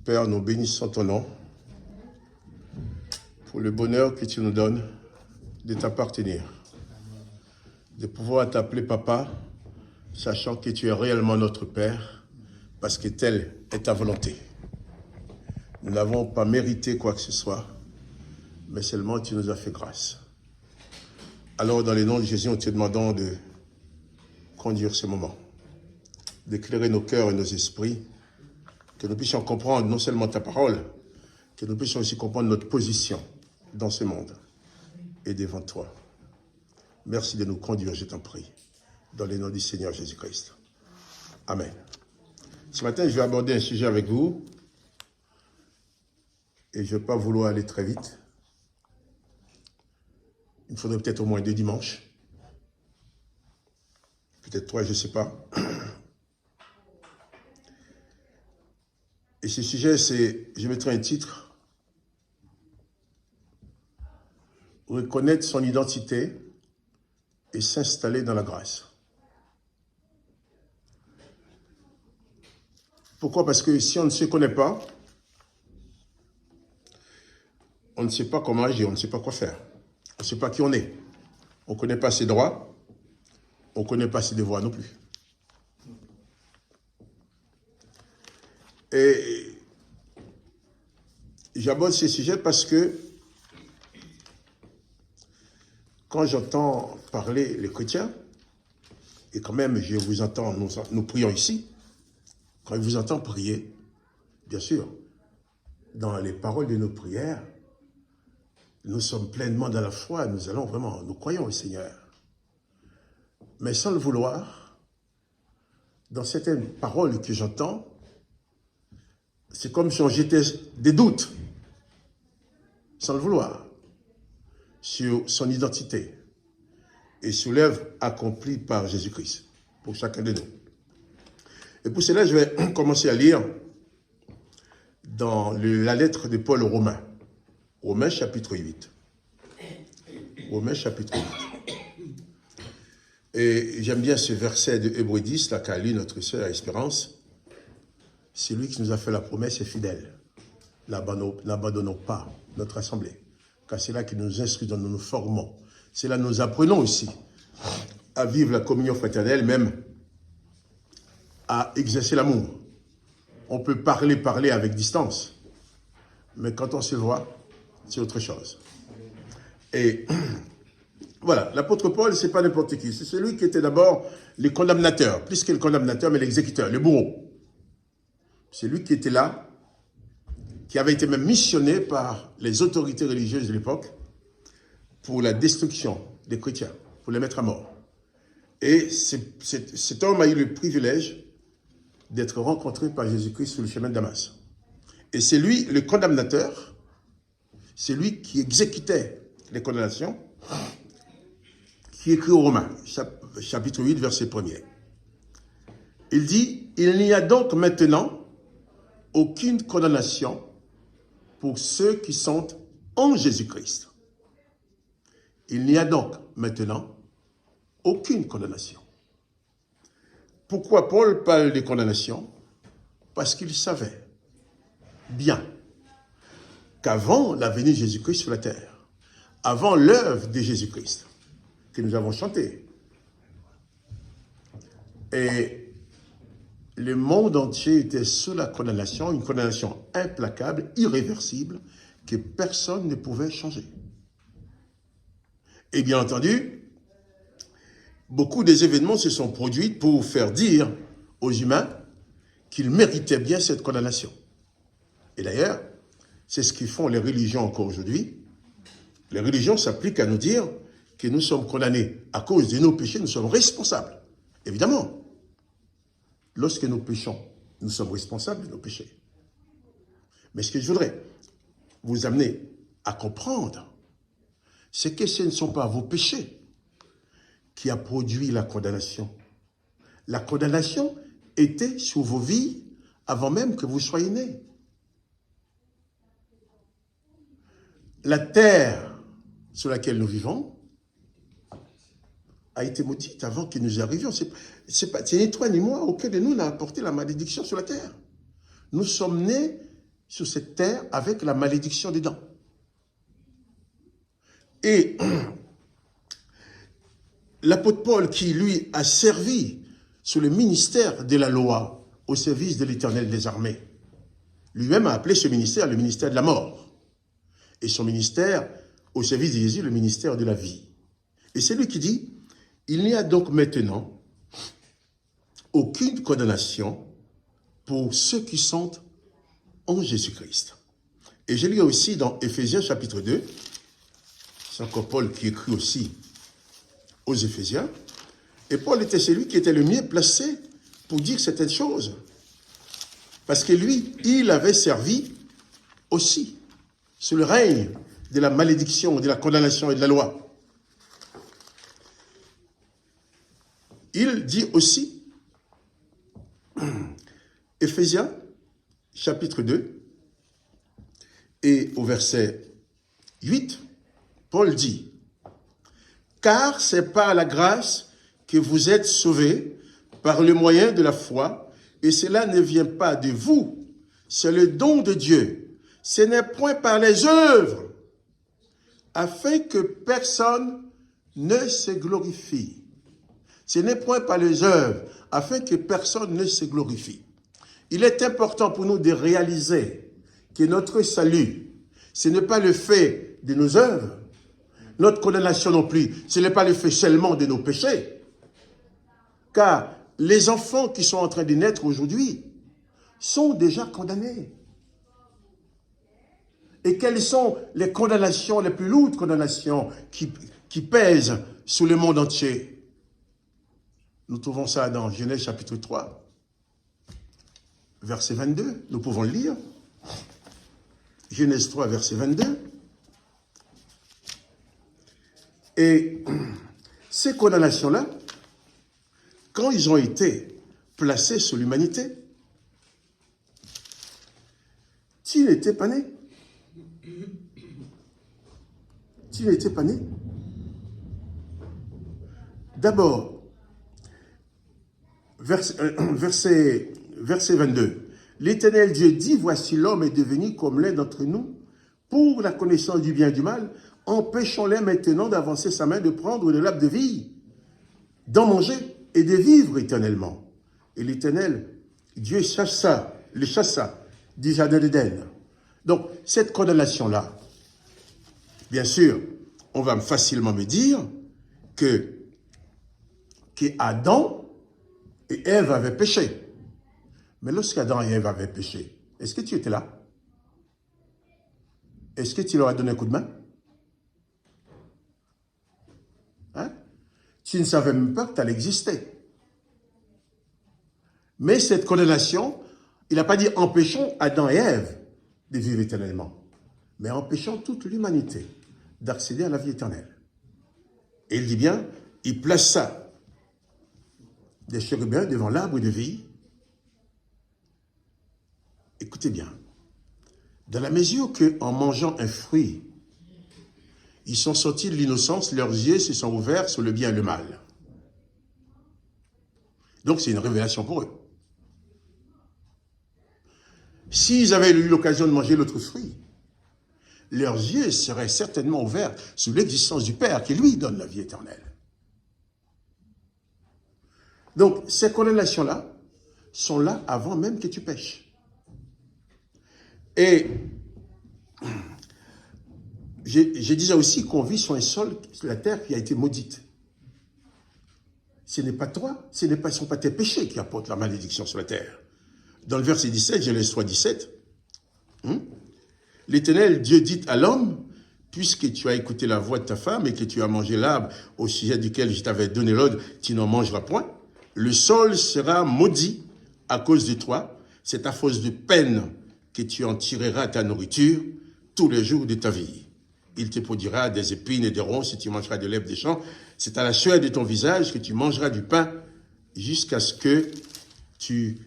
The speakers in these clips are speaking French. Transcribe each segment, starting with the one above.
Père, nous bénissons ton nom pour le bonheur que tu nous donnes de t'appartenir, de pouvoir t'appeler Papa, sachant que tu es réellement notre Père, parce que telle est ta volonté. Nous n'avons pas mérité quoi que ce soit, mais seulement tu nous as fait grâce. Alors, dans le nom de Jésus, nous te demandons de conduire ce moment, d'éclairer nos cœurs et nos esprits, que nous puissions comprendre non seulement ta parole, que nous puissions aussi comprendre notre position dans ce monde et devant toi. Merci de nous conduire, je t'en prie, dans le nom du Seigneur Jésus-Christ. Amen. Ce matin, je vais aborder un sujet avec vous, et je ne vais pas vouloir aller très vite. Il faudrait peut-être au moins 2 dimanches. Peut-être 3, je ne sais pas. Et ce sujet, c'est, je mettrai un titre, reconnaître son identité et s'installer dans la grâce. Pourquoi? Parce que si on ne se connaît pas, on ne sait pas comment agir, on ne sait pas quoi faire. On ne sait pas qui on est. On ne connaît pas ses droits, on ne connaît pas ses devoirs non plus. Et j'aborde ce sujet parce que quand j'entends parler les chrétiens, et quand même je vous entends, nous prions ici, quand je vous entends prier, bien sûr, dans les paroles de nos prières, nous sommes pleinement dans la foi, nous croyons au Seigneur. Mais sans le vouloir, dans certaines paroles que j'entends, c'est comme si on jetait des doutes, sans le vouloir, sur son identité et sur l'œuvre accomplie par Jésus-Christ, pour chacun de nous. Et pour cela, je vais commencer à lire dans la lettre de Paul aux Romains, Romains chapitre 8. Romains chapitre 8. Et j'aime bien ce verset de Hébreux 10, là qu'a lu notre sœur Espérance. C'est lui qui nous a fait la promesse est fidèle. N'abandonnons pas notre assemblée, car c'est là qu'il nous instruit, nous nous formons. C'est là que nous apprenons aussi à vivre la communion fraternelle, même à exercer l'amour. On peut parler avec distance, mais quand on se voit, c'est autre chose. Et voilà, l'apôtre Paul, c'est pas n'importe qui. C'est celui qui était d'abord le condamnateur, plus que le condamnateur, mais l'exécuteur, le bourreau. C'est lui qui était là, qui avait été même missionné par les autorités religieuses de l'époque pour la destruction des chrétiens, pour les mettre à mort. Et cet homme a eu le privilège d'être rencontré par Jésus-Christ sur le chemin de Damas. Et c'est lui, le condamnateur, c'est lui qui exécutait les condamnations, qui écrit aux Romains, chapitre 8, verset 1er. Il dit, « Il n'y a donc maintenant aucune condamnation pour ceux qui sont en Jésus-Christ. » Il n'y a donc maintenant aucune condamnation. Pourquoi Paul parle de condamnation? Parce qu'il savait bien qu'avant la venue de Jésus-Christ sur la terre, avant l'œuvre de Jésus-Christ, que nous avons chanté, et le monde entier était sous la condamnation, une condamnation implacable, irréversible, que personne ne pouvait changer. Et bien entendu, beaucoup des événements se sont produits pour faire dire aux humains qu'ils méritaient bien cette condamnation. Et d'ailleurs, c'est ce qu'ils font les religions encore aujourd'hui. Les religions s'appliquent à nous dire que nous sommes condamnés à cause de nos péchés, nous sommes responsables. Évidemment, lorsque nous péchons, nous sommes responsables de nos péchés. Mais ce que je voudrais vous amener à comprendre, c'est que ce ne sont pas vos péchés qui a produit la condamnation. La condamnation était sur vos vies avant même que vous soyez nés. La terre sur laquelle nous vivons a été maudite avant que nous arrivions. C'est ni toi ni moi, aucun de nous n'a apporté la malédiction sur la terre. Nous sommes nés sur cette terre avec la malédiction dedans. Et l'apôtre Paul, qui lui a servi sous le ministère de la loi au service de l'Éternel des armées, lui-même a appelé ce ministère le ministère de la mort. Et son ministère au service de Jésus, le ministère de la vie. Et c'est lui qui dit, il n'y a donc maintenant aucune condamnation pour ceux qui sont en Jésus-Christ. Et je lis aussi dans Éphésiens chapitre 2, c'est encore Paul qui écrit aussi aux Éphésiens, et Paul était celui qui était le mieux placé pour dire certaines choses. Parce que lui, il avait servi aussi sous le règne de la malédiction, de la condamnation et de la loi. Il dit aussi, Éphésiens, chapitre 2, et au verset 8, Paul dit, « Car c'est par la grâce que vous êtes sauvés par le moyen de la foi, et cela ne vient pas de vous, c'est le don de Dieu. Ce n'est point par les œuvres, afin que personne ne se glorifie. » Ce n'est point par les œuvres, afin que personne ne se glorifie. Il est important pour nous de réaliser que notre salut, ce n'est pas le fait de nos œuvres. Notre condamnation non plus, ce n'est pas le fait seulement de nos péchés. Car les enfants qui sont en train de naître aujourd'hui sont déjà condamnés. Et quelles sont les condamnations, les plus lourdes condamnations qui pèsent sur le monde entier? Nous trouvons ça dans Genèse chapitre 3, verset 22. Nous pouvons le lire. Genèse 3, verset 22. Et ces condamnations-là, quand ils ont été placés sur l'humanité, tu n'étais pas né. Tu n'étais pas né. D'abord, verset 22. L'Éternel Dieu dit, voici l'homme est devenu comme l'un d'entre nous, pour la connaissance du bien et du mal, empêchons-les maintenant d'avancer sa main, de prendre de l'arbre de vie, d'en manger et de vivre éternellement. Et l'Éternel, Dieu le chassa du jardin d'Éden. Donc, cette condamnation-là, bien sûr, on va facilement me dire que Adam et Ève avaient péché. Mais lorsqu'Adam et Ève avaient péché, est-ce que tu étais là? Est-ce que tu leur as donné un coup de main? Hein? Tu ne savais même pas que tu allais exister. Mais cette condamnation, il n'a pas dit empêchons Adam et Ève de vivre éternellement, mais empêchons toute l'humanité d'accéder à la vie éternelle. Et il dit bien, il plaça des chérubins devant l'arbre de vie. Écoutez bien, dans la mesure qu'en mangeant un fruit, ils sont sortis de l'innocence, leurs yeux se sont ouverts sur le bien et le mal. Donc c'est une révélation pour eux. S'ils avaient eu l'occasion de manger l'autre fruit, leurs yeux seraient certainement ouverts sur l'existence du Père qui lui donne la vie éternelle. Donc ces condamnations-là sont là avant même que tu pêches. Et j'ai déjà aussi qu'on vit sur un sol, sur la terre qui a été maudite. Ce n'est pas toi, ce ne sont pas tes péchés qui apportent la malédiction sur la terre. Dans le verset 17, Genèse 3, 17, l'Éternel Dieu dit à l'homme, puisque tu as écouté la voix de ta femme et que tu as mangé l'arbre au sujet duquel je t'avais donné l'ordre, tu n'en mangeras point, le sol sera maudit à cause de toi, c'est à force de peine que tu en tireras ta nourriture tous les jours de ta vie. Il te produira des épines et des ronces et tu mangeras de l'herbe des champs. C'est à la sueur de ton visage que tu mangeras du pain jusqu'à ce que tu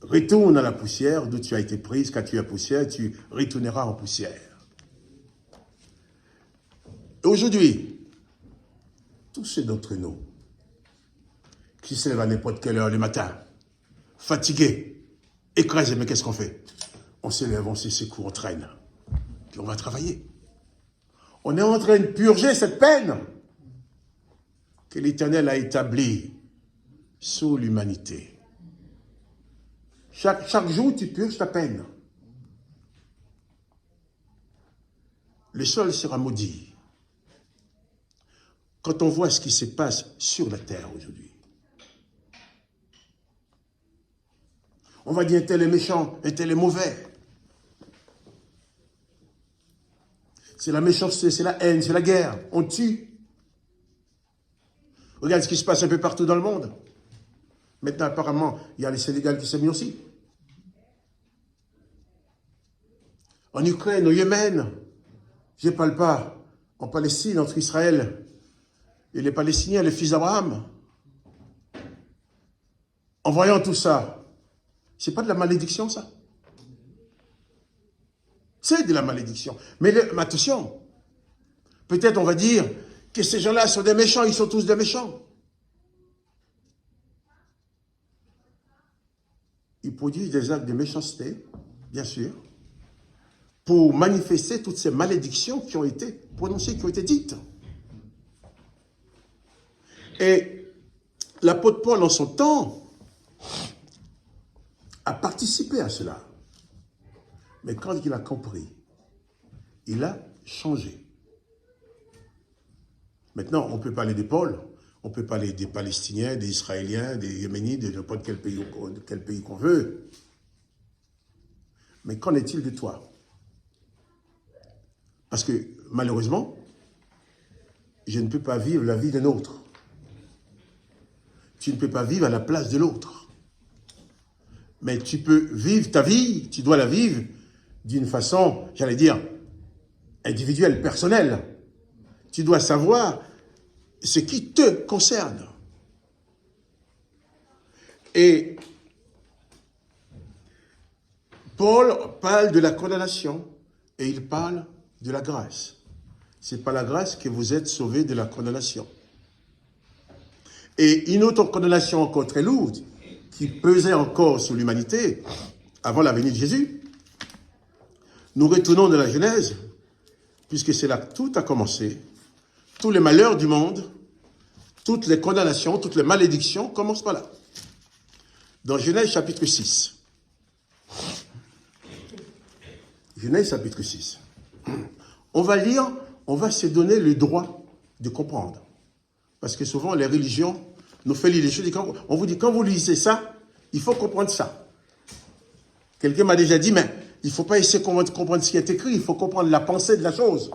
retournes à la poussière d'où tu as été prise. Car tu es poussière, tu retourneras en poussière. Aujourd'hui, tous ceux d'entre nous qui se lèvent à n'importe quelle heure du matin, fatigués, écrasés, mais qu'est-ce qu'on fait? on s'élève, on s'écoue, on traîne. Puis on va travailler. On est en train de purger cette peine que l'Éternel a établie sur l'humanité. Chaque jour, tu purges ta peine. Le sol sera maudit. Quand on voit ce qui se passe sur la terre aujourd'hui. On va dire un tel est méchant, un tel est mauvais. C'est la méchanceté, c'est la haine, c'est la guerre. On tue. Regarde ce qui se passe un peu partout dans le monde. Maintenant, apparemment, il y a les Sénégal qui s'est mis aussi. En Ukraine, au Yémen, je ne parle pas en Palestine, entre Israël et les Palestiniens, les fils d'Abraham. En voyant tout ça, c'est pas de la malédiction, ça? C'est de la malédiction. Mais attention, peut-être on va dire que ces gens-là sont des méchants, ils sont tous des méchants. Ils produisent des actes de méchanceté, bien sûr, pour manifester toutes ces malédictions qui ont été prononcées, qui ont été dites. Et l'apôtre Paul, en son temps, a participé à cela. Mais quand il a compris, il a changé. Maintenant, on peut parler de Paul, on peut parler des Palestiniens, des Israéliens, des Yéménites, de n'importe quel pays qu'on veut. Mais qu'en est-il de toi? Parce que, malheureusement, je ne peux pas vivre la vie d'un autre. Tu ne peux pas vivre à la place de l'autre. Mais tu peux vivre ta vie, tu dois la vivre d'une façon, j'allais dire, individuelle, personnelle. Tu dois savoir ce qui te concerne. Et Paul parle de la condamnation et il parle de la grâce. C'est par la grâce que vous êtes sauvés de la condamnation. Et une autre condamnation encore très lourde, qui pesait encore sur l'humanité avant la venue de Jésus. Nous retournons de la Genèse, puisque c'est là que tout a commencé. Tous les malheurs du monde, toutes les condamnations, toutes les malédictions commencent par là. Dans Genèse chapitre 6. Genèse chapitre 6. On va lire, on va se donner le droit de comprendre. Parce que souvent, les religions nous font lire les choses. On vous dit, quand vous lisez ça, il faut comprendre ça. Quelqu'un m'a déjà dit, mais il ne faut pas essayer de comprendre ce qui est écrit, il faut comprendre la pensée de la chose.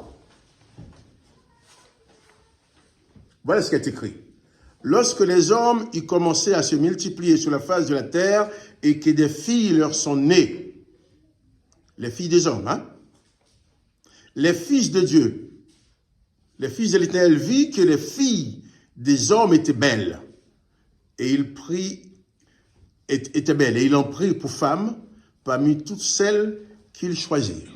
Voilà ce qui est écrit. Lorsque les hommes y commençaient à se multiplier sur la face de la terre et que des filles leur sont nées, les filles des hommes, hein, les fils de Dieu, les fils de l'Éternel vit que les filles des hommes étaient belles. Et il était belle. Et il en prit pour femme parmi toutes celles qu'ils choisirent.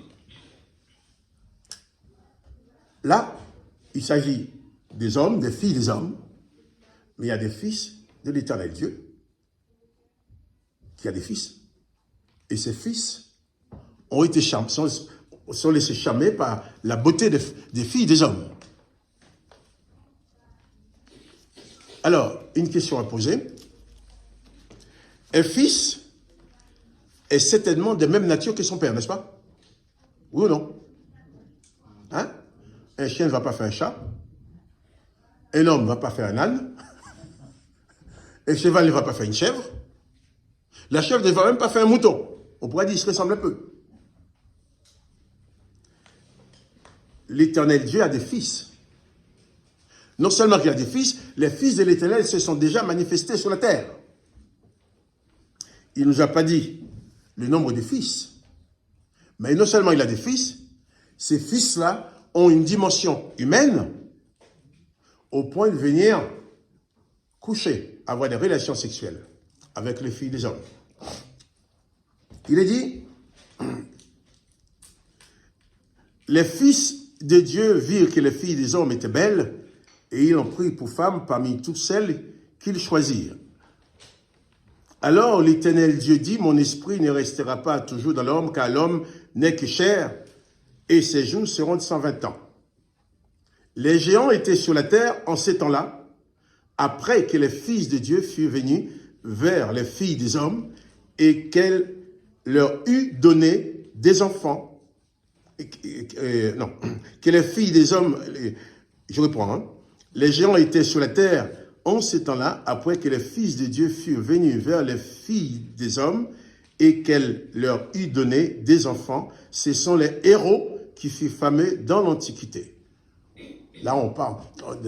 Là, il s'agit des hommes, des filles des hommes, mais il y a des fils de l'Éternel Dieu, qui a des fils. Et ces fils ont été sont laissés charmer par la beauté des filles des hommes. Alors, une question à poser. Un fils est certainement de même nature que son père, n'est-ce pas? Oui ou non? Hein? Un chien ne va pas faire un chat. Un homme ne va pas faire un âne. Un cheval ne va pas faire une chèvre. La chèvre ne va même pas faire un mouton. On pourrait dire qu'il se ressemble un peu. L'Éternel Dieu a des fils. Non seulement qu'il y a des fils, les fils de l'Éternel se sont déjà manifestés sur la terre. Il ne nous a pas dit le nombre de fils, mais non seulement il a des fils, ces fils-là ont une dimension humaine au point de venir coucher, avoir des relations sexuelles avec les filles des hommes. Il est dit, les fils de Dieu virent que les filles des hommes étaient belles, et ils en prirent pour femmes parmi toutes celles qu'ils choisirent. Alors l'Éternel Dieu dit, mon esprit ne restera pas toujours dans l'homme, car l'homme n'est que chair, et ses jours seront de 120 ans. Les géants étaient sur la terre en ces temps-là, après que les fils de Dieu furent venus vers les filles des hommes, et qu'elle leur eut donné des enfants. Non, que les filles des hommes, je reprends, hein. Les géants étaient sur la terre en ces temps-là, après que les fils de Dieu furent venus vers les filles des hommes, et qu'elle leur eut donné des enfants. Ce sont les héros qui furent fameux dans l'Antiquité. Là, on parle,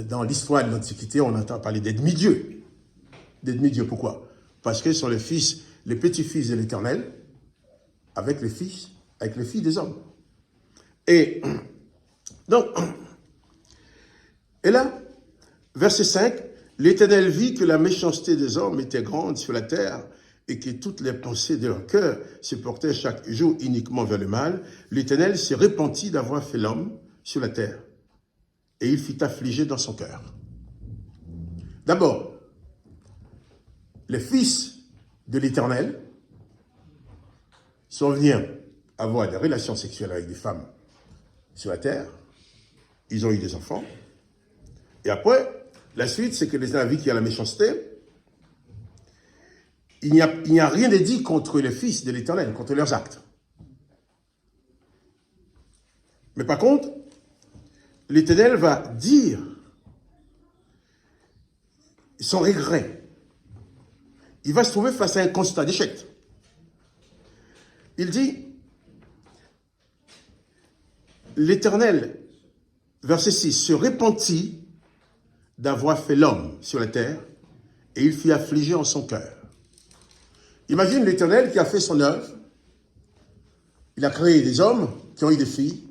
dans l'histoire de l'Antiquité, on entend parler des demi-dieux. Des demi-dieux, pourquoi? Parce que ce sont les petits-fils de l'Éternel, avec les filles des hommes. Et donc, et là, verset 5, l'Éternel vit que la méchanceté des hommes était grande sur la terre et que toutes les pensées de leur cœur se portaient chaque jour uniquement vers le mal. L'Éternel se repentit d'avoir fait l'homme sur la terre et il fut affligé dans son cœur. D'abord, les fils de l'Éternel sont venus avoir des relations sexuelles avec des femmes sur la terre. Ils ont eu des enfants. Et après, la suite, c'est que les Éternel vit qu'il y a la méchanceté. Il n'y a rien de dit contre les fils de l'Éternel, contre leurs actes. Mais par contre, l'Éternel va dire son regret. Il va se trouver face à un constat d'échec. Il dit, l'Éternel, verset 6, se repentit d'avoir fait l'homme sur la terre et il fut affligé en son cœur. Imagine l'Éternel qui a fait son œuvre. Il a créé des hommes qui ont eu des filles.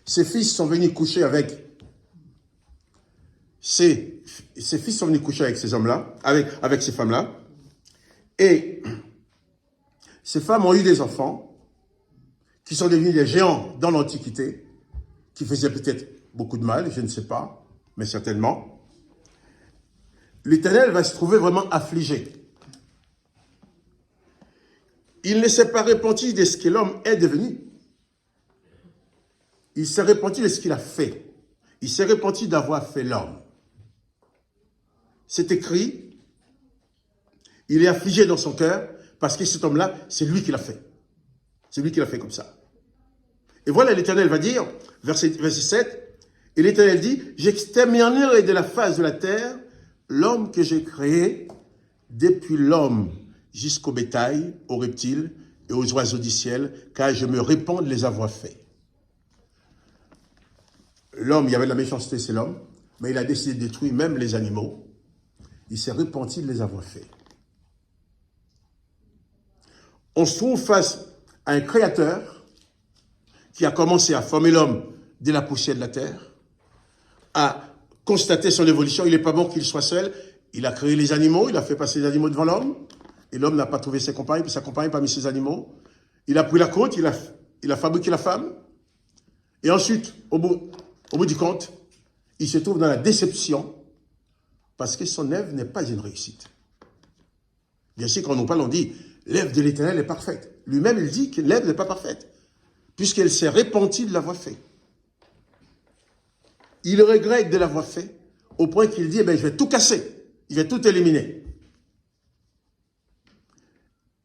Ses fils sont venus coucher avec ces hommes-là, avec ces femmes-là. Et ces femmes ont eu des enfants qui sont devenus des géants dans l'Antiquité, qui faisaient peut-être beaucoup de mal, je ne sais pas, mais certainement. L'Éternel va se trouver vraiment affligé. Il ne s'est pas repenti de ce que l'homme est devenu. Il s'est repenti de ce qu'il a fait. Il s'est repenti d'avoir fait l'homme. C'est écrit, il est affligé dans son cœur parce que cet homme-là, c'est lui qui l'a fait. C'est lui qui l'a fait comme ça. Et voilà, l'Éternel va dire, verset 7, et l'Éternel dit, j'exterminerai de la face de la terre l'homme que j'ai créé, depuis l'homme jusqu'au bétail, aux reptiles et aux oiseaux du ciel, car je me répands de les avoir faits. L'homme, il y avait de la méchanceté, c'est l'homme, mais il a décidé de détruire même les animaux. Il s'est repenti de les avoir faits. On se trouve face à un créateur qui a commencé à former l'homme de la poussière de la terre, à constater son évolution. Il n'est pas bon qu'il soit seul. Il a créé les animaux, il a fait passer les animaux devant l'homme, et l'homme n'a pas trouvé ses compagnes, puis sa compagne parmi ses animaux. Il a pris la côte, il a fabriqué la femme, et ensuite, au bout du compte, il se trouve dans la déception, parce que son œuvre n'est pas une réussite. Bien sûr, quand on nous parle, on dit, l'œuvre de l'Éternel est parfaite. Lui-même, il dit que l'œuvre n'est pas parfaite, puisqu'elle s'est repentie de l'avoir fait. Il regrette de l'avoir fait, au point qu'il dit, je vais tout casser, je vais tout éliminer.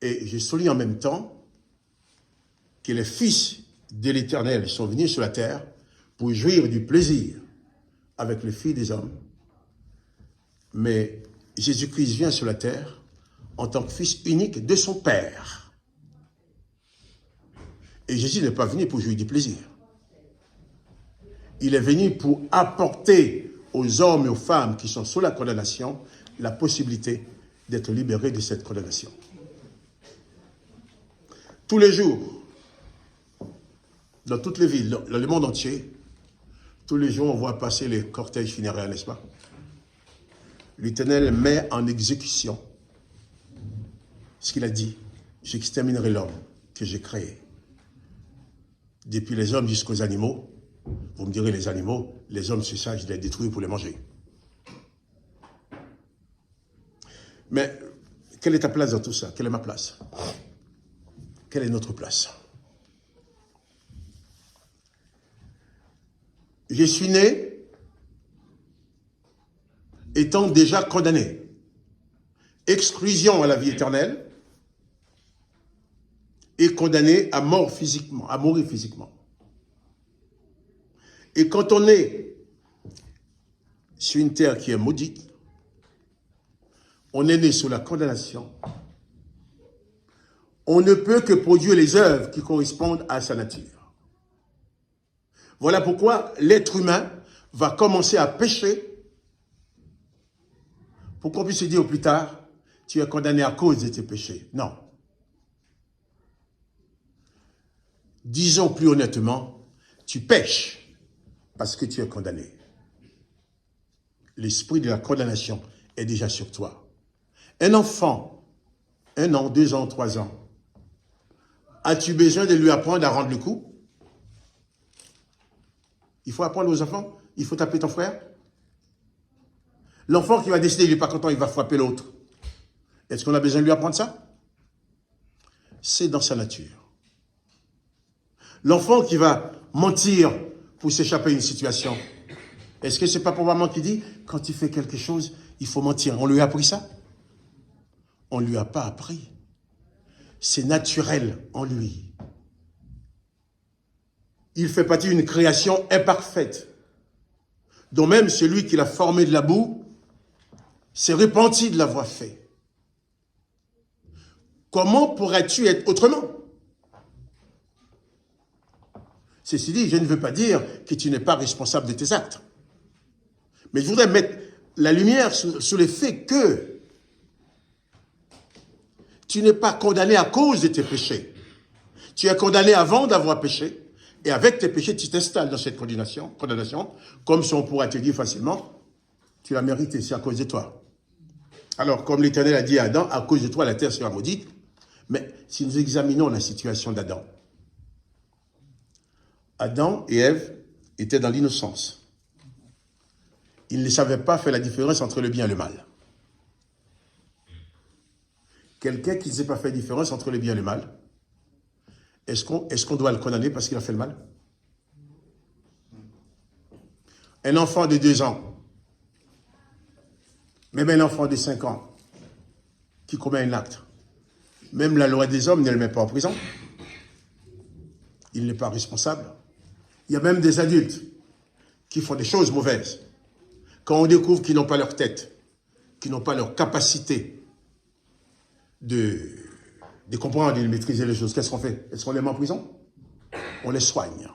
Et je souligne en même temps que les fils de l'Éternel sont venus sur la terre pour jouir du plaisir avec les filles des hommes. Mais Jésus-Christ vient sur la terre en tant que fils unique de son Père. Et Jésus n'est pas venu pour jouir du plaisir. Il est venu pour apporter aux hommes et aux femmes qui sont sous la condamnation la possibilité d'être libérés de cette condamnation. Tous les jours, dans toutes les villes, dans le monde entier, tous les jours on voit passer les cortèges funéraires, n'est-ce pas? L'Éternel met en exécution ce qu'il a dit. J'exterminerai l'homme que j'ai créé. Depuis les hommes jusqu'aux animaux, vous me direz les animaux, les hommes c'est ça, je les détruis pour les manger. Mais Quelle est ta place dans tout ça? Quelle est ma place? Quelle est notre place? Je suis né étant déjà condamné. Exclusion à la vie éternelle et condamné à mort physiquement, à mourir physiquement. Et quand on est sur une terre qui est maudite, on est né sous la condamnation, on ne peut que produire les œuvres qui correspondent à sa nature. Voilà pourquoi l'être humain va commencer à pécher pour qu'on puisse se dire plus tard, tu es condamné à cause de tes péchés. Non. Disons plus honnêtement, tu pèches parce que tu es condamné. L'esprit de la condamnation est déjà sur toi. Un enfant, 1 an, 2 ans, 3 ans, as-tu besoin de lui apprendre à rendre le coup? Il faut apprendre aux enfants, il faut taper ton frère. L'enfant qui va décider, il n'est pas content, il va frapper l'autre. Est-ce qu'on a besoin de lui apprendre ça? C'est dans sa nature. L'enfant qui va mentir pour s'échapper d'une situation, est-ce que c'est pas probablement qui dit, quand il fait quelque chose, il faut mentir? On lui a appris ça? On ne lui a pas appris. C'est naturel en lui. Il fait partie d'une création imparfaite, dont même celui qui l'a formé de la boue s'est repenti de l'avoir fait. Comment pourrais-tu être autrement? Ceci dit, je ne veux pas dire que tu n'es pas responsable de tes actes. Mais je voudrais mettre la lumière sur le fait que tu n'es pas condamné à cause de tes péchés. Tu es condamné avant d'avoir péché. Et avec tes péchés, tu t'installes dans cette condamnation, comme si on pourrait te dire facilement, tu l'as mérité, c'est à cause de toi. Alors, comme l'Éternel a dit à Adam, à cause de toi, la terre sera maudite. Mais si nous examinons la situation d'Adam, Adam et Ève étaient dans l'innocence. Ils ne savaient pas faire la différence entre le bien et le mal. Quelqu'un qui ne sait pas faire la différence entre le bien et le mal, est-ce qu'on doit le condamner parce qu'il a fait le mal? Un enfant de 2 ans, même un enfant de 5 ans, qui commet un acte, même la loi des hommes ne le met pas en prison. Il n'est pas responsable. Il y a même des adultes qui font des choses mauvaises. Quand on découvre qu'ils n'ont pas leur tête, qu'ils n'ont pas leur capacité de comprendre et de maîtriser les choses, qu'est-ce qu'on fait? Est-ce qu'on les met en prison? On les soigne.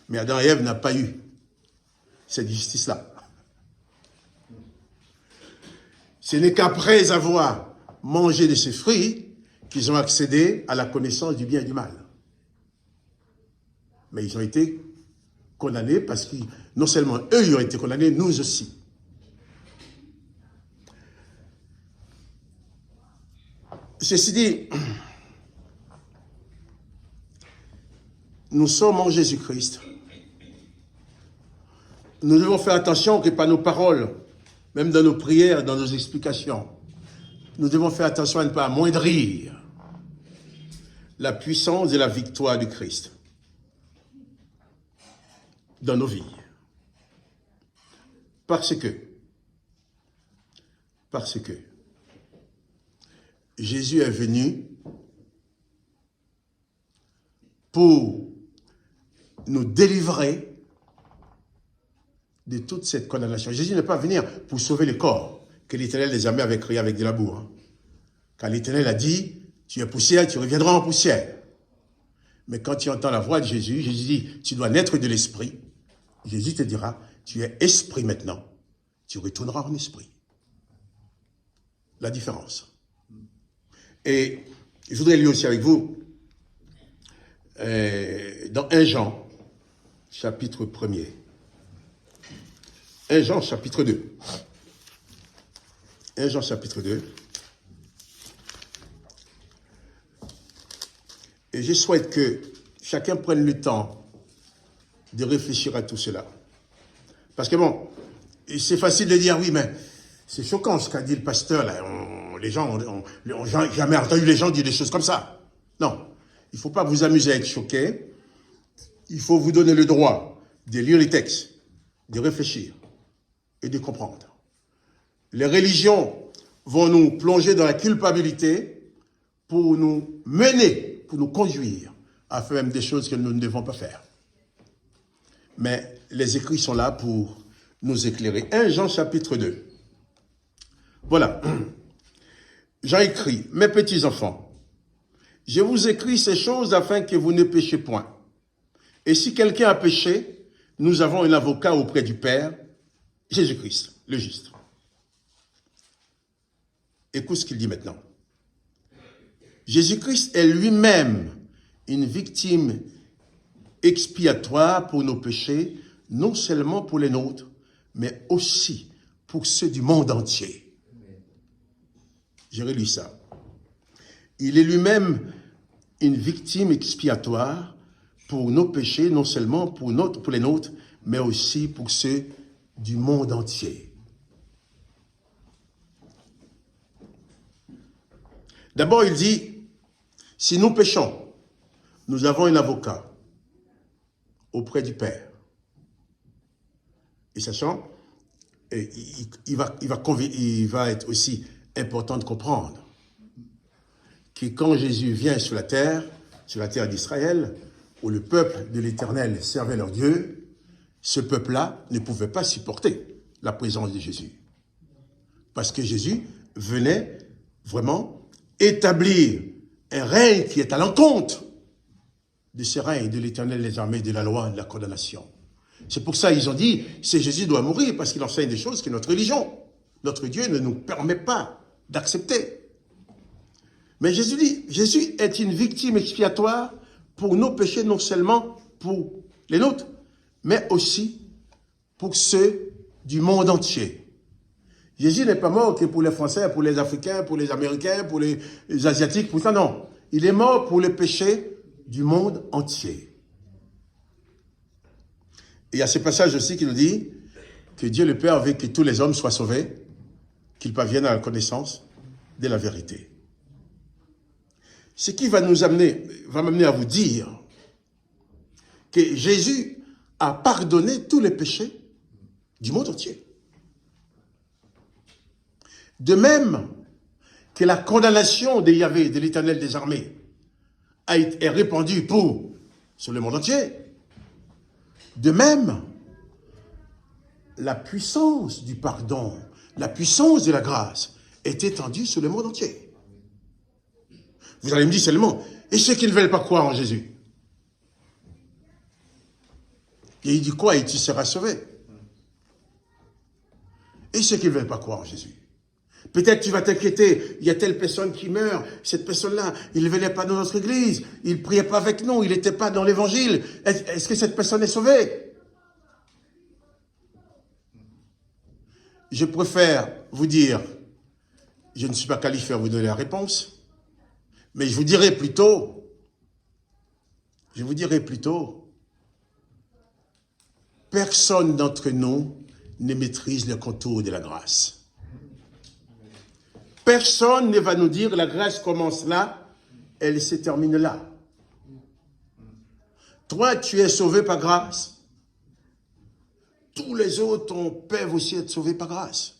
Mais Adam et Ève n'ont pas eu cette justice-là. Ce n'est qu'après avoir mangé de ces fruits qu'ils ont accédé à la connaissance du bien et du mal. Mais ils ont été condamnés parce que non seulement eux ils ont été condamnés, nous aussi. Ceci dit, nous sommes en Jésus-Christ. Nous devons faire attention que par nos paroles, même dans nos prières, dans nos explications, nous devons faire attention à ne pas amoindrir la puissance et la victoire du Christ dans nos vies. Parce que Jésus est venu pour nous délivrer de toute cette condamnation. Jésus n'est pas venu pour sauver le corps que l'Éternel des armées avait créé avec de la boue. Car l'Éternel a dit, tu es poussière, tu reviendras en poussière. Mais quand tu entends la voix de Jésus, Jésus dit, tu dois naître de l'esprit. Jésus te dira, tu es esprit maintenant, tu retourneras en esprit. La différence. Et je voudrais lire aussi avec vous, dans 1 Jean, chapitre 1er. 1 Jean, chapitre 2. 1 Jean, chapitre 2. Et je souhaite que chacun prenne le temps de réfléchir à tout cela. Parce que bon, c'est facile de dire, oui, mais c'est choquant ce qu'a dit le pasteur, là. les gens ont jamais entendu les gens dire des choses comme ça. Non, il ne faut pas vous amuser à être choqué. Il faut vous donner le droit de lire les textes, de réfléchir et de comprendre. Les religions vont nous plonger dans la culpabilité pour nous mener, pour nous conduire à faire même des choses que nous ne devons pas faire. Mais les écrits sont là pour nous éclairer. 1 Jean chapitre 2. Voilà. Jean écrit, « Mes petits enfants, je vous écris ces choses afin que vous ne péchiez point. Et si quelqu'un a péché, nous avons un avocat auprès du Père, Jésus-Christ, le juste. » Écoute ce qu'il dit maintenant. Jésus-Christ est lui-même une victime expiatoire pour nos péchés, non seulement pour les nôtres, mais aussi pour ceux du monde entier. J'ai relu ça. Il est lui-même une victime expiatoire pour nos péchés, non seulement pour les nôtres, mais aussi pour ceux du monde entier. D'abord, il dit, si nous péchons, nous avons un avocat auprès du Père. Et sachant, il va être aussi important de comprendre que quand Jésus vient sur la terre d'Israël, où le peuple de l'Éternel servait leur Dieu, ce peuple-là ne pouvait pas supporter la présence de Jésus. Parce que Jésus venait vraiment établir un règne qui est à l'encontre de ce règne de l'Éternel des armées, de la loi et de la condamnation. C'est pour ça qu'ils ont dit, c'est Jésus doit mourir, parce qu'il enseigne des choses que notre religion, notre Dieu ne nous permet pas d'accepter. Mais Jésus dit, Jésus est une victime expiatoire pour nos péchés, non seulement pour les nôtres, mais aussi pour ceux du monde entier. Jésus n'est pas mort que pour les Français, pour les Africains, pour les Américains, pour les Asiatiques, pour ça, non. Il est mort pour les péchés du monde entier. Et il y a ce passage aussi qui nous dit que Dieu le Père veut que tous les hommes soient sauvés, qu'ils parviennent à la connaissance de la vérité. Ce qui va m'amener à vous dire que Jésus a pardonné tous les péchés du monde entier. De même que la condamnation de Yahvé, de l'Éternel des armées, est répandue sur le monde entier, de même, la puissance du pardon, la puissance de la grâce est étendue sur le monde entier. Vous allez me dire seulement, et ceux qui ne veulent pas croire en Jésus? Et il dit quoi? Et tu seras sauvé. Et ceux qui ne veulent pas croire en Jésus? Peut-être tu vas t'inquiéter, il y a telle personne qui meurt, cette personne-là, il ne venait pas dans notre église, il ne priait pas avec nous, il n'était pas dans l'évangile. Est-ce que cette personne est sauvée? Je préfère vous dire, je ne suis pas qualifié à vous donner la réponse, mais je vous dirai plutôt, personne d'entre nous ne maîtrise le contour de la grâce. Personne ne va nous dire la grâce commence là, elle se termine là. Toi, tu es sauvé par grâce. Tous les autres peuvent aussi être sauvés par grâce.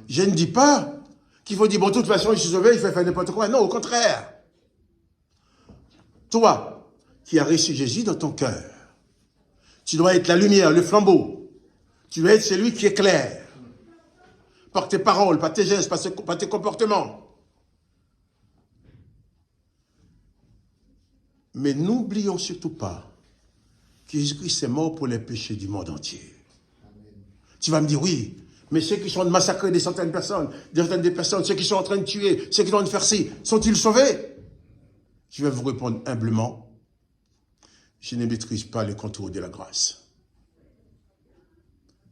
Je ne dis pas qu'il faut dire, bon, de toute façon, je suis sauvé, je vais faire n'importe quoi. Non, au contraire. Toi, qui as reçu Jésus dans ton cœur, tu dois être la lumière, le flambeau. Tu dois être celui qui éclaire. Par tes paroles, par tes gestes, par tes comportements. Mais n'oublions surtout pas que Jésus-Christ est mort pour les péchés du monde entier. Tu vas me dire, oui, mais ceux qui sont en train de massacrer des centaines de personnes, ceux qui sont en train de tuer, ceux qui sont en train de faire ci, sont-ils sauvés? Je vais vous répondre humblement, je ne maîtrise pas le contour de la grâce.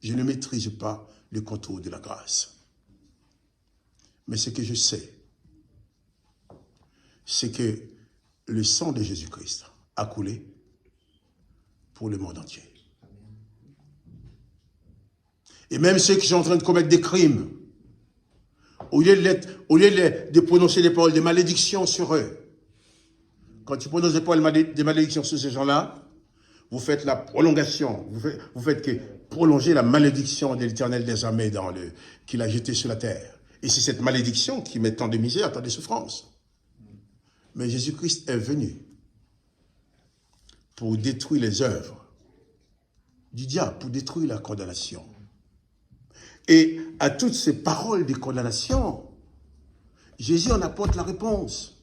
Je ne maîtrise pas le contour de la grâce. Mais ce que je sais, c'est que le sang de Jésus-Christ a coulé pour le monde entier. Et même ceux qui sont en train de commettre des crimes, au lieu de prononcer des paroles de malédiction sur eux, quand tu prononces des paroles de malédiction sur ces gens-là, vous faites la prolongation, vous faites que prolonger la malédiction de l'Éternel des armées qu'il a jetée sur la terre. Et c'est cette malédiction qui met tant de misère, tant de souffrance. Mais Jésus-Christ est venu pour détruire les œuvres du diable, pour détruire la condamnation. Et à toutes ces paroles de condamnation, Jésus en apporte la réponse.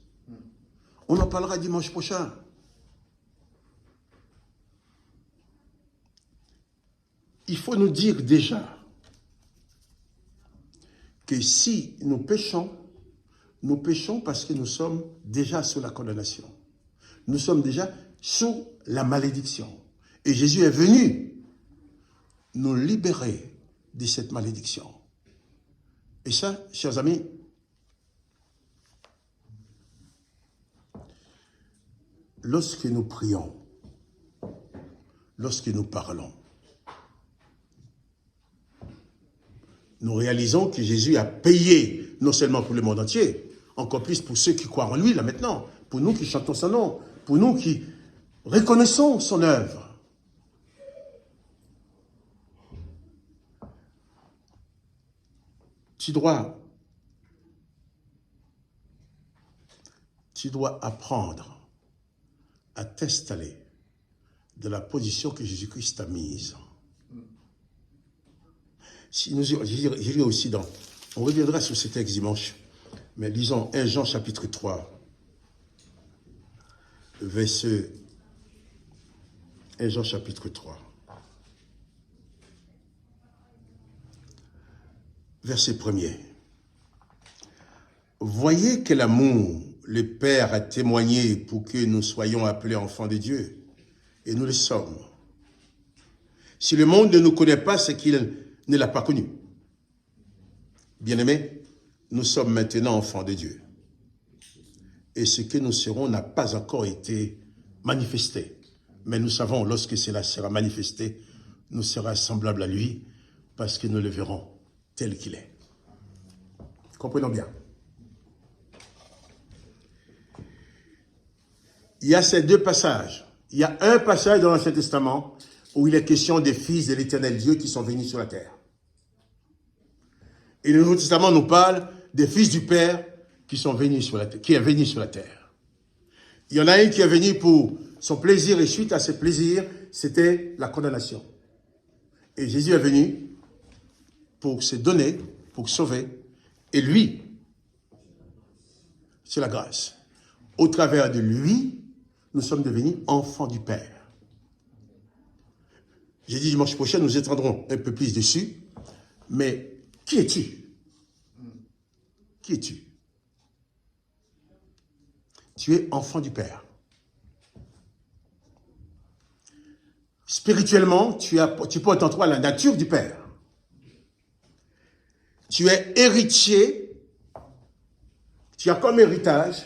On en parlera dimanche prochain. Il faut nous dire déjà que si nous péchons parce que nous sommes déjà sous la condamnation. Nous sommes déjà sous la malédiction. Et Jésus est venu nous libérer de cette malédiction. Et ça, chers amis, lorsque nous prions, lorsque nous parlons, nous réalisons que Jésus a payé non seulement pour le monde entier, encore plus pour ceux qui croient en lui, là maintenant, pour nous qui chantons son nom, pour nous qui reconnaissons son œuvre. Tu dois apprendre à t'installer de la position que Jésus-Christ t'a mise. Si nous, j'irai aussi on reviendra sur ce texte dimanche, mais lisons 1 Jean chapitre 3, verset 1 Jean chapitre 3. Verset 1er. Voyez quel amour le Père a témoigné pour que nous soyons appelés enfants de Dieu. Et nous le sommes. Si le monde ne nous connaît pas, c'est qu'il ne l'a pas connu. Bien-aimés, nous sommes maintenant enfants de Dieu. Et ce que nous serons n'a pas encore été manifesté. Mais nous savons, lorsque cela sera manifesté, nous serons semblables à lui, parce que nous le verrons tel qu'il est. Comprenons bien. Il y a ces deux passages. Il y a un passage dans l'Ancien Testament où il est question des fils de l'Éternel Dieu qui sont venus sur la terre. Et le Nouveau Testament nous parle des fils du Père qui sont venus sur la terre, qui est venu sur la terre. Il y en a un qui est venu pour son plaisir et suite à ses plaisirs, c'était la condamnation. Et Jésus est venu pour se donner, pour sauver. Et lui, c'est la grâce. Au travers de lui, nous sommes devenus enfants du Père. J'ai dit dimanche prochain, nous étendrons un peu plus dessus. Mais qui es-tu? Qui es-tu? Tu es enfant du Père. Spirituellement, tu portes en toi la nature du Père. Tu es héritier, tu as comme héritage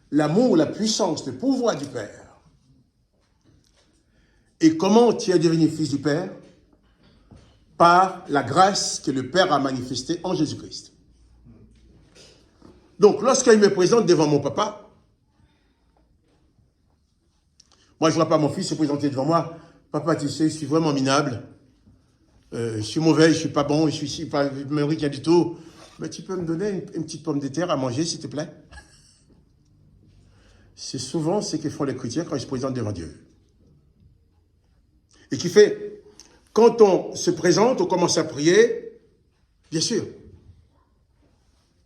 l'amour, la puissance, le pouvoir du Père. Et comment tu es devenu fils du Père? Par la grâce que le Père a manifestée en Jésus-Christ. Donc, lorsqu'il me présente devant mon papa, moi, je ne vois pas mon fils se présenter devant moi. Papa, tu sais, je suis vraiment minable. Je suis mauvais, je ne suis pas bon, je ne me nourris rien du tout. Mais tu peux me donner une petite pomme de terre à manger, s'il te plaît? C'est souvent ce que font les chrétiens quand ils se présentent devant Dieu. Et qui fait, quand on se présente, on commence à prier, bien sûr,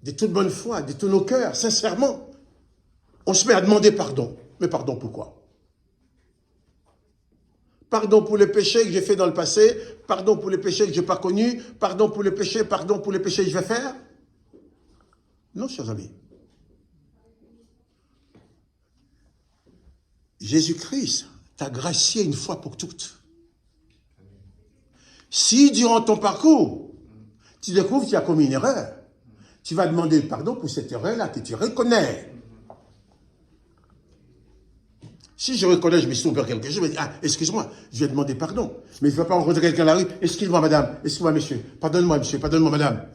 de toute bonne foi, de tous nos cœurs, sincèrement, on se met à demander pardon. Mais pardon pourquoi? Pardon pour les péchés que j'ai fait dans le passé, pardon pour les péchés que je n'ai pas connus, pardon pour les péchés que je vais faire. Non, chers amis. Jésus-Christ t'a gracié une fois pour toutes. Si durant ton parcours, tu découvres que tu as commis une erreur, tu vas demander pardon pour cette erreur-là que tu reconnais. Si je reconnais, je me suis trompé quelque chose, je me dis, ah, excuse-moi, je vais demander pardon. Mais je ne vais pas rencontrer quelqu'un dans la rue, excuse-moi madame, excuse-moi monsieur, pardonne-moi monsieur, pardonne-moi madame.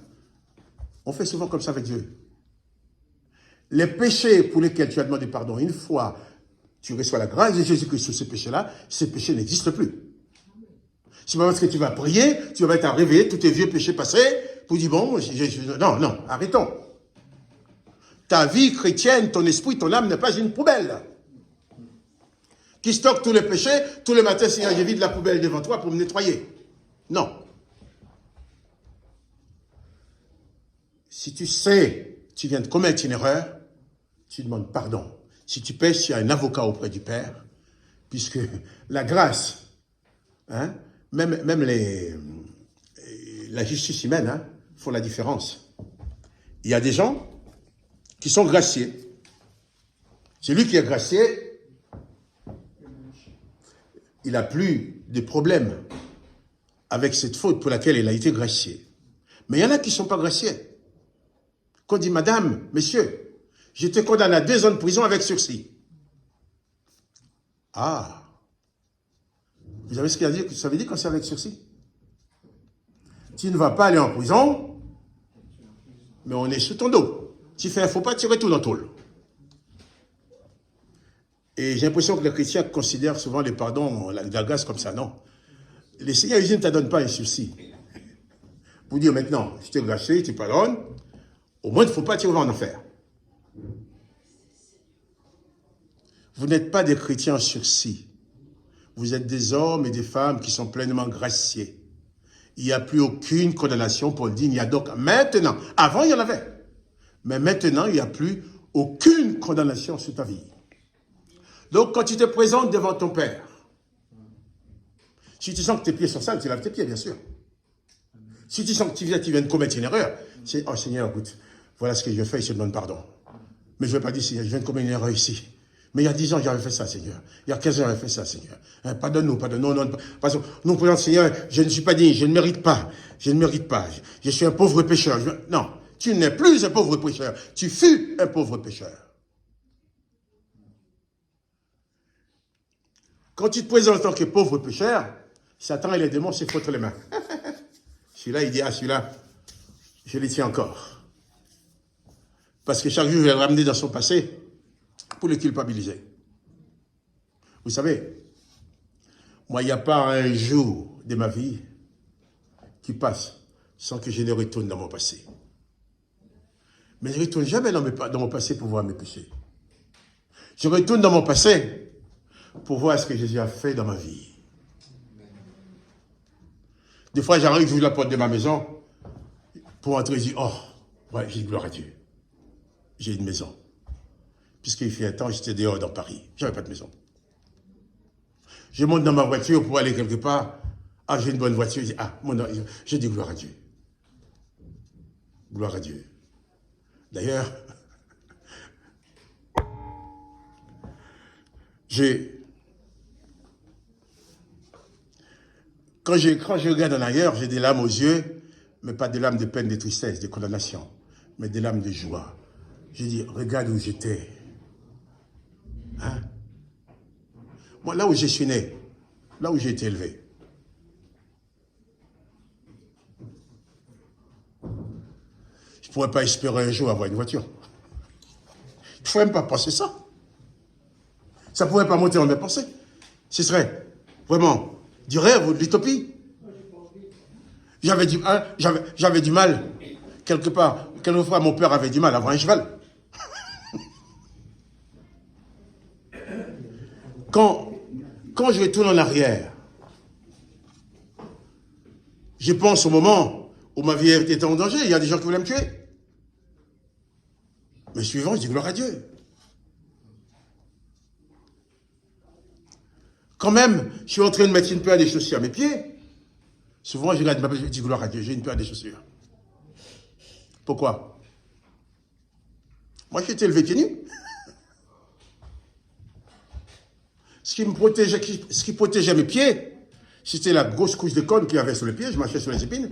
On fait souvent comme ça avec Dieu. Les péchés pour lesquels tu as demandé pardon, une fois tu reçois la grâce de Jésus-Christ sur ces péchés-là, ces péchés n'existent plus. C'est pas parce que tu vas prier, tu vas être réveiller tous tes vieux péchés passés, pour dire, bon, non, non, arrêtons. Ta vie chrétienne, ton esprit, ton âme n'est pas une poubelle qui stocke tous les péchés. Tous les matins, Seigneur, je vide la poubelle devant toi pour me nettoyer. Non. Si tu sais, tu viens de commettre une erreur, tu demandes pardon. Si tu pèches, tu as un avocat auprès du Père, puisque la grâce, hein, même la justice humaine, hein, font la différence. Il y a des gens qui sont graciés. Celui qui est gracié, il n'a plus de problème avec cette faute pour laquelle il a été gracié. Mais il y en a qui ne sont pas graciés. Qu'on dit, madame, monsieur, je te condamne à 2 ans de prison avec sursis. Ah. Vous savez ce qu'il a dit? Ça veut dire quand c'est avec sursis? Tu ne vas pas aller en prison, mais on est sous ton dos. Tu fais un faux pas, tu retournes en tôle. Et j'ai l'impression que les chrétiens considèrent souvent les pardons, la grâce comme ça. Non. Le Seigneur, il ne te donne pas un sursis. Pour dire maintenant, je t'ai gracié, tu pardonnes, au moins il ne faut pas tirer en enfer. Vous n'êtes pas des chrétiens en sursis. Vous êtes des hommes et des femmes qui sont pleinement graciés. Il n'y a plus aucune condamnation pour le dire. Il y a donc maintenant, avant il y en avait, mais maintenant il n'y a plus aucune condamnation sur ta vie. Donc quand tu te présentes devant ton Père, si tu sens que tes pieds sont sales, tu laves tes pieds, bien sûr. Si tu sens que tu viens de commettre une erreur, c'est « Oh Seigneur, écoute, voilà ce que je fais, je te demande pardon. » Mais je ne vais pas dire « Seigneur, je viens de commettre une erreur ici. » Mais il y a 10 ans, j'avais fait ça, Seigneur. Il y a 15 ans, j'avais fait ça, Seigneur. Hein, pardonne-nous, pardonne-nous. Non, parce que nous, présentons, Seigneur, je ne suis pas digne, je ne mérite pas. Je ne mérite pas. Je suis un pauvre pécheur. Non, tu n'es plus un pauvre pécheur. Tu fus un pauvre pécheur. Quand tu te présentes en tant que pauvre pécheur, Satan et les démons se frottent les mains. Celui-là, il dit, ah, celui-là, je les tiens encore. Parce que chaque jour, il va le ramener dans son passé pour le culpabiliser. Vous savez, moi, il n'y a pas un jour de ma vie qui passe sans que je ne retourne dans mon passé. Mais je ne retourne jamais dans mon passé pour voir mes péchés. Je retourne dans mon passé pour voir ce que Jésus a fait dans ma vie. Des fois, j'arrive, j'ouvre la porte de ma maison pour entrer et dire, oh, ouais, j'ai dit gloire à Dieu. J'ai une maison. Puisqu'il fait un temps, j'étais dehors dans Paris. Je n'avais pas de maison. Je monte dans ma voiture pour aller quelque part. Ah, j'ai une bonne voiture. Je dis, ah, j'ai dit gloire à Dieu. Gloire à Dieu. D'ailleurs, quand je regarde en arrière, j'ai des larmes aux yeux, mais pas des larmes de peine, de tristesse, de condamnation, mais des larmes de joie. Je dis, regarde où j'étais. Hein? Moi, là où je suis né, là où j'ai été élevé, je ne pourrais pas espérer un jour avoir une voiture. Il ne faut même pas penser ça. Ça ne pourrait pas monter dans mes pensées. Ce serait vraiment du rêve ou de l'utopie. J'avais du mal, quelque part. Quelquefois, mon père avait du mal à avoir un cheval. Quand je retourne en arrière, je pense au moment où ma vie était en danger. Il y a des gens qui voulaient me tuer. Mais suivant, je dis gloire à Dieu. Quand même, je suis en train de mettre une paire de chaussures à mes pieds. Souvent, je regarde ma paire, je dis gloire à Dieu, j'ai une paire de chaussures. Pourquoi? Moi, j'ai été élevé pieds nus. Ce qui protégeait mes pieds, c'était la grosse couche de cône qu'il y avait sur les pieds. Je marchais sur les épines.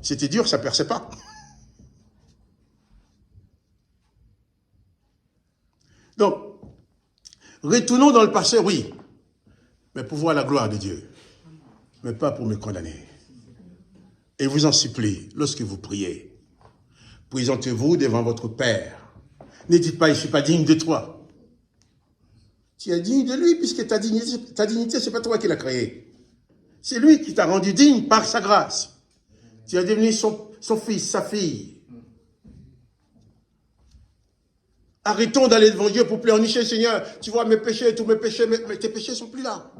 C'était dur, ça ne perçait pas. Donc, retournons dans le passé, oui, mais pour voir la gloire de Dieu, mais pas pour me condamner. Et vous en supplie, lorsque vous priez, Présentez-vous devant votre Père. Ne dites pas, je ne suis pas digne de toi. Tu es digne de lui, puisque ta dignité, ce n'est pas toi qui l'as créée. C'est lui qui t'a rendu digne par sa grâce. Tu es devenu son fils, sa fille. Arrêtons d'aller devant Dieu pour pleurnicher, Seigneur. Tu vois mes péchés, tous mes péchés, mais tes péchés ne sont plus là.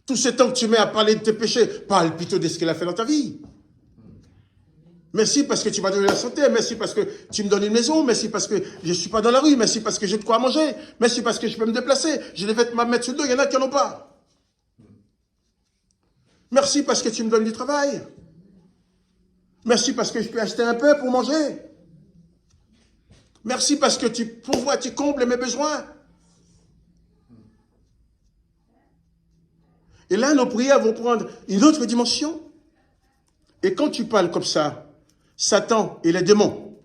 Tout ce temps que tu mets à parler de tes péchés, parle plutôt de ce qu'il a fait dans ta vie. Merci parce que tu m'as donné la santé. Merci parce que tu me donnes une maison. Merci parce que je ne suis pas dans la rue. Merci parce que j'ai de quoi manger. Merci parce que je peux me déplacer. J'ai des vêtements à mettre sur le dos. Il y en a qui n'en ont pas. Merci parce que tu me donnes du travail. Merci parce que je peux acheter un peu pour manger. Merci parce que tu pourvois, tu combles mes besoins. Et là, nos prières vont prendre une autre dimension. Et quand tu parles comme ça, Satan et les démons,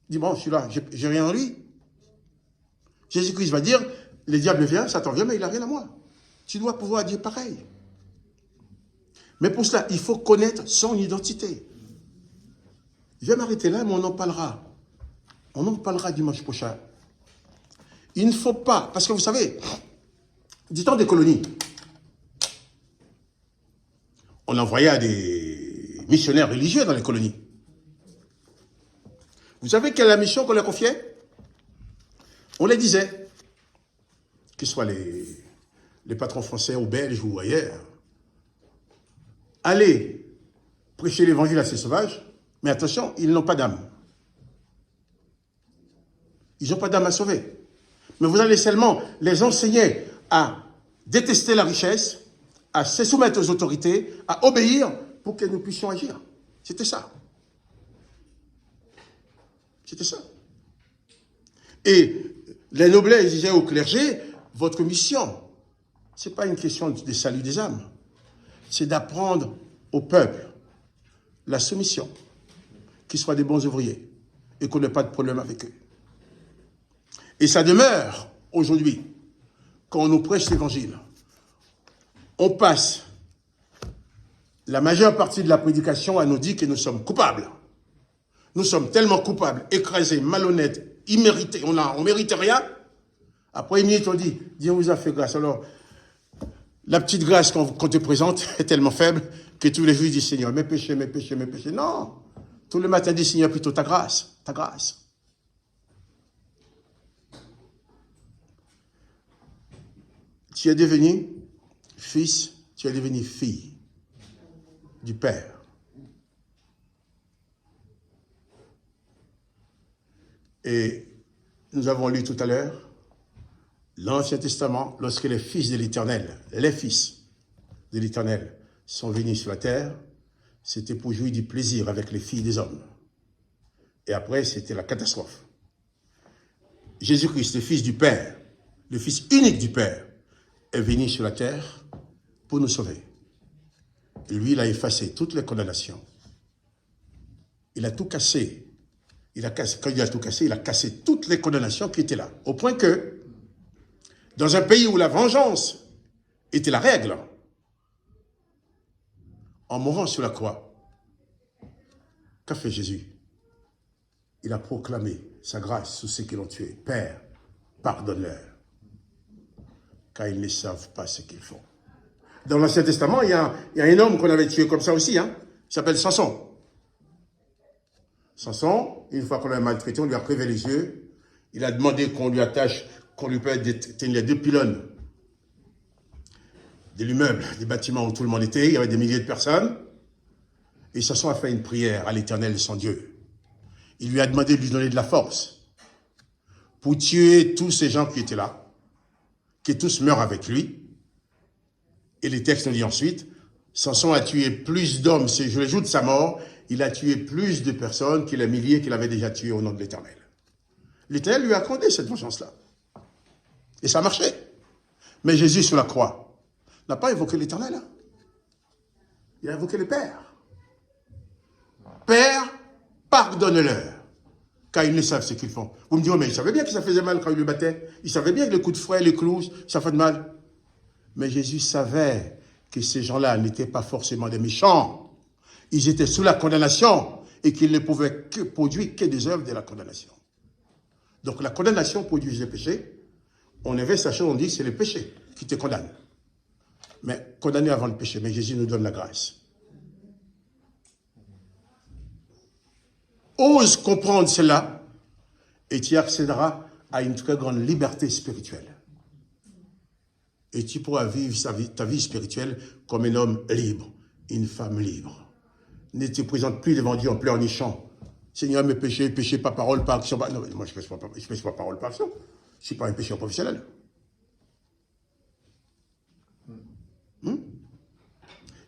dis bon, je suis là, j'ai rien en lui. Jésus-Christ va dire, le diable vient, Satan vient, mais il n'a rien à moi. Tu dois pouvoir dire pareil. Mais pour cela, il faut connaître son identité. Je vais m'arrêter là, mais on en parlera. On en parlera dimanche prochain. Il ne faut pas, parce que vous savez, du temps des colonies, on envoyait des missionnaires religieux dans les colonies. Vous savez quelle est la mission qu'on leur confiait? On les disait, que ce soit les patrons français ou belges ou ailleurs, allez prêcher l'évangile à ces sauvages, mais attention, ils n'ont pas d'âme. Ils n'ont pas d'âme à sauver. Mais vous allez seulement les enseigner à détester la richesse, à se soumettre aux autorités, à obéir pour que nous puissions agir. C'était ça. C'était ça. Et les noblesse disaient au clergé, votre mission, ce n'est pas une question de salut des âmes, c'est d'apprendre au peuple la soumission, qu'ils soient des bons ouvriers et qu'on n'ait pas de problème avec eux. Et ça demeure aujourd'hui, quand on nous prêche l'évangile, on passe la majeure partie de la prédication à nous dire que nous sommes coupables. Nous sommes tellement coupables, écrasés, malhonnêtes, immérités, on ne mérite rien. Après une minute, on dit, Dieu vous a fait grâce. Alors, la petite grâce qu'on te présente est tellement faible que tous les jours, ils disent, Seigneur, mes péchés, mes péchés, mes péchés. Non, tout le matin, dit, Seigneur, plutôt ta grâce, ta grâce. Tu es devenu fils, tu es devenu fille du Père. Et nous avons lu tout à l'heure l'Ancien Testament, lorsque les fils de l'Éternel, sont venus sur la terre, c'était pour jouir du plaisir avec les filles des hommes. Et après, c'était la catastrophe. Jésus-Christ, le Fils du Père, le Fils unique du Père, est venu sur la terre pour nous sauver. Et lui, il a effacé toutes les condamnations. Il a tout cassé. Quand il a tout cassé, il a cassé toutes les condamnations qui étaient là. Au point que, dans un pays où la vengeance était la règle, en mourant sur la croix, qu'a fait Jésus? Il a proclamé sa grâce sur ceux qui l'ont tué. Père, pardonne-leur, car ils ne savent pas ce qu'ils font. Dans l'Ancien Testament, il y a un homme qu'on avait tué comme ça aussi, il s'appelle Samson. Samson, une fois qu'on l'a maltraité, on lui a privé les yeux. Il a demandé qu'on lui attache, qu'on lui permette tenir 2 pylônes de l'immeuble, des bâtiments où tout le monde était. Il y avait des milliers de personnes. Et Samson a fait une prière à l'Éternel, son Dieu. Il lui a demandé de lui donner de la force pour tuer tous ces gens qui étaient là, qui tous meurent avec lui. Et les textes nous disent ensuite, Samson a tué plus d'hommes, c'est le jour de sa mort, il a tué plus de personnes que les milliers qu'il avait déjà tués au nom de l'Éternel. L'Éternel lui a accordé cette vengeance-là. Et ça marchait. Mais Jésus sur la croix n'a pas évoqué l'Éternel. Il a évoqué le Père. Père, pardonne-leur, car ils ne savent ce qu'ils font. Vous me direz, mais il savait bien que ça faisait mal quand il le battait. Il savait bien que les coups de fouet, les clous, ça fait de mal. Mais Jésus savait que ces gens-là n'étaient pas forcément des méchants. Ils étaient sous la condamnation et qu'ils ne pouvaient produire que des œuvres de la condamnation. Donc la condamnation produit le péché. On inverse la chose, on dit que c'est le péché qui te condamne. Mais condamné avant le péché, mais Jésus nous donne la grâce. Ose comprendre cela et tu accéderas à une très grande liberté spirituelle. Et tu pourras vivre ta vie spirituelle comme un homme libre, une femme libre. Ne te présente plus devant Dieu en pleurnichant. Seigneur, mes péchés, péché par parole, par action. Non, moi je ne pêche pas parole, par action. Je ne suis pas un pécheur professionnel.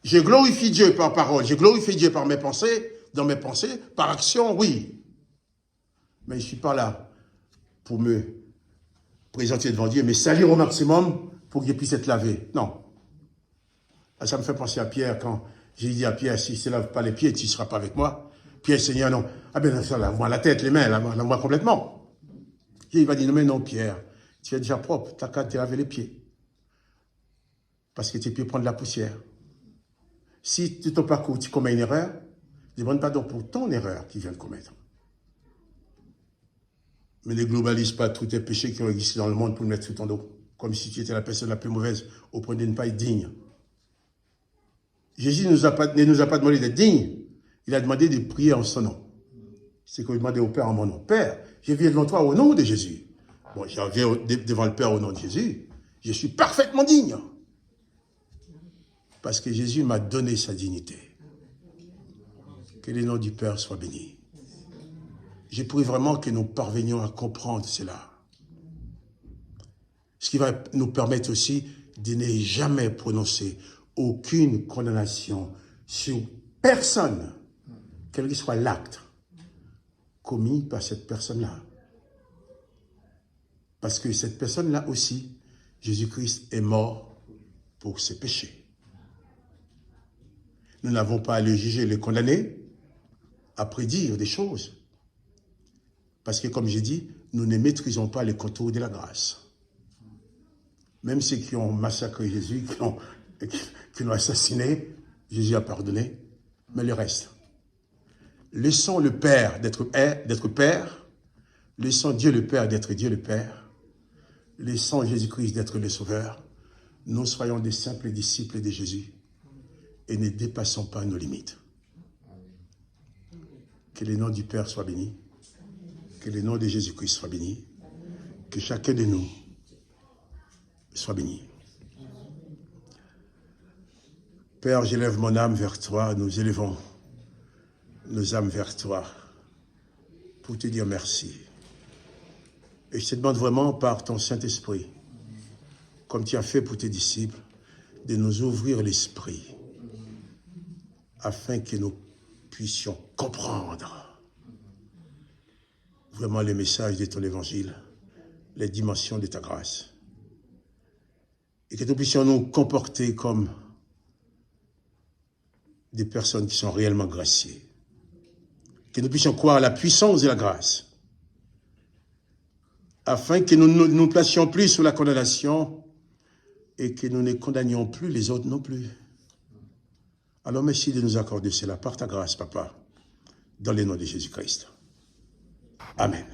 Je glorifie Dieu par parole, je glorifie Dieu par mes pensées, dans mes pensées, par action, oui. Mais je ne suis pas là pour me présenter devant Dieu, mais salir au maximum pour qu'il puisse être lavé. Non. Ça me fait penser à Pierre quand j'ai dit à Pierre, si je ne lave pas les pieds, tu ne seras pas avec moi. Pierre, Seigneur, non. Ah ben ça, lave-moi la tête, les mains, lave-moi complètement. Et il va dire, non mais non Pierre, tu es déjà propre, tu n'as qu'à te laver les pieds. Parce que tes pieds prennent de la poussière. Si tout ton parcours, tu commets une erreur, demande pardon pour ton erreur qu'il vient de commettre. Mais ne globalise pas tous tes péchés qui ont existé dans le monde pour le mettre sous ton dos. Comme si tu étais la personne la plus mauvaise au point de ne pas être digne. Jésus ne nous a pas demandé d'être digne. Il a demandé de prier en son nom. C'est qu'il a demandé au Père en mon nom. Père, je viens devant toi au nom de Jésus. Bon, je viens devant le Père au nom de Jésus. Je suis parfaitement digne. Parce que Jésus m'a donné sa dignité. Que le nom du Père soit béni. Je prie vraiment que nous parvenions à comprendre cela. Ce qui va nous permettre aussi de ne jamais prononcer aucune condamnation sur personne, quel que soit l'acte commis par cette personne-là. Parce que cette personne-là aussi, Jésus-Christ est mort pour ses péchés. Nous n'avons pas à le juger, le condamner, à prédire des choses. Parce que, comme j'ai dit, nous ne maîtrisons pas les contours de la grâce. Même ceux qui ont massacré Jésus, qui l'ont assassiné, Jésus a pardonné, mais le reste. Laissons le Père d'être Père, laissons Dieu le Père d'être Dieu le Père, laissons Jésus-Christ d'être le Sauveur. Nous soyons des simples disciples de Jésus et ne dépassons pas nos limites. Que le nom du Père soit béni, que le nom de Jésus-Christ soit béni, que chacun de nous soit béni. Père, j'élève mon âme vers toi, nous élevons nos âmes vers toi pour te dire merci. Et je te demande vraiment par ton Saint-Esprit, comme tu as fait pour tes disciples, de nous ouvrir l'esprit afin que nous puissions comprendre vraiment les messages de ton évangile, les dimensions de ta grâce. Et que nous puissions nous comporter comme des personnes qui sont réellement graciées. Que nous puissions croire à la puissance de la grâce. Afin que nous ne nous placions plus sous la condamnation et que nous ne condamnions plus les autres non plus. Alors merci de nous accorder cela par ta grâce, Papa, dans le nom de Jésus-Christ. Amen.